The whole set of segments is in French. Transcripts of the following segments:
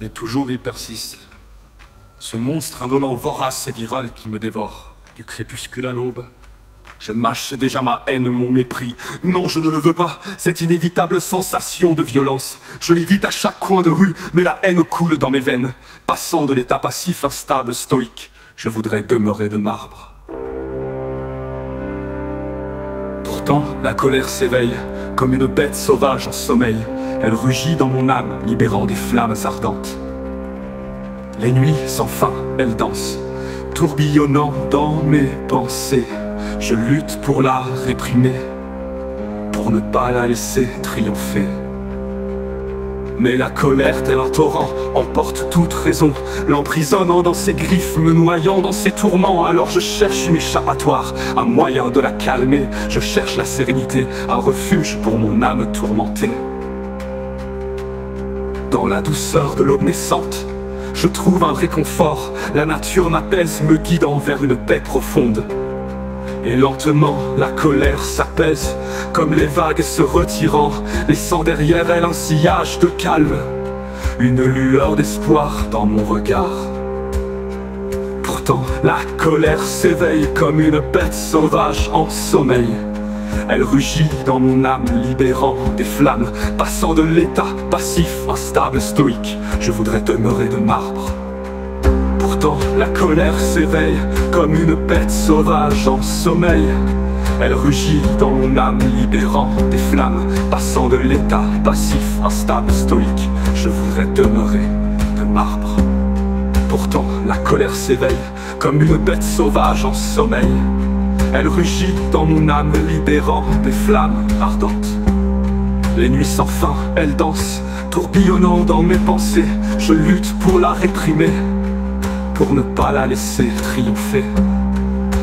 Et toujours il persiste. Ce monstre indolent, vorace et viral qui me dévore, du crépuscule à l'aube. Je mâche déjà ma haine, mon mépris. Non, je ne le veux pas, cette inévitable sensation de violence. Je l'évite à chaque coin de rue, mais la haine coule dans mes veines. Passant de l'état passif instable, stoïque, je voudrais demeurer de marbre. Pourtant, la colère s'éveille, comme une bête sauvage en sommeil. Elle rugit dans mon âme, libérant des flammes ardentes. Les nuits sans fin, elle danse, tourbillonnant dans mes pensées. Je lutte pour la réprimer, pour ne pas la laisser triompher. Mais la colère, tel un torrent, emporte toute raison, l'emprisonnant dans ses griffes, me noyant dans ses tourments. Alors je cherche une échappatoire, un moyen de la calmer. Je cherche la sérénité, un refuge pour mon âme tourmentée. Dans la douceur de l'aube naissante, je trouve un réconfort. La nature m'apaise, me guidant vers une paix profonde. Et lentement, la colère s'apaise, comme les vagues se retirant, laissant derrière elle un sillage de calme, une lueur d'espoir dans mon regard. Pourtant, la colère s'éveille comme une bête sauvage en sommeil. Elle rugit dans mon âme, libérant des flammes, passant de l'état passif, instable, stoïque. Je voudrais demeurer de marbre. Pourtant, la colère s'éveille comme une bête sauvage en sommeil. Elle rugit dans mon âme, libérant des flammes, passant de l'état passif, instable, stoïque. Je voudrais demeurer de marbre. Pourtant, la colère s'éveille comme une bête sauvage en sommeil. Elle rugit dans mon âme, libérant des flammes ardentes. Les nuits sans fin, elle danse, tourbillonnant dans mes pensées. Je lutte pour la réprimer, pour ne pas la laisser triompher.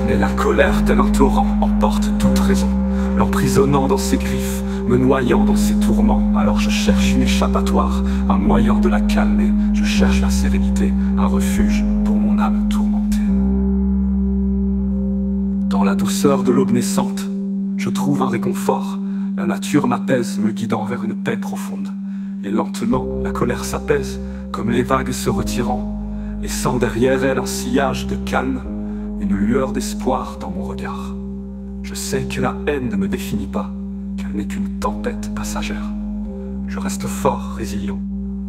Mais la colère, tel un torrent, emporte toute raison, l'emprisonnant dans ses griffes, me noyant dans ses tourments. Alors je cherche une échappatoire, un moyen de la calmer. Je cherche la sérénité, un refuge pour mon âme tourmentée. Dans la douceur de l'aube naissante, je trouve un réconfort. La nature m'apaise, me guidant vers une paix profonde. Et lentement, la colère s'apaise, comme les vagues se retirant, laissant derrière elle un sillage de calme, une lueur d'espoir dans mon regard. Je sais que la haine ne me définit pas, qu'elle n'est qu'une tempête passagère. Je reste fort, résilient,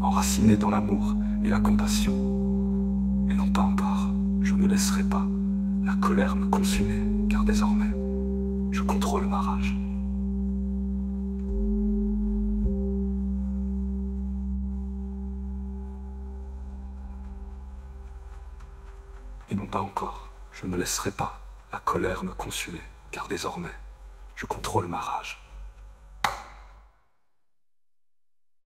enraciné dans l'amour et la compassion. Et non pas encore, je ne laisserai pas la colère me consumer, car désormais, je contrôle ma rage. Et non pas encore, je ne laisserai pas la colère me consumer, car désormais, je contrôle ma rage.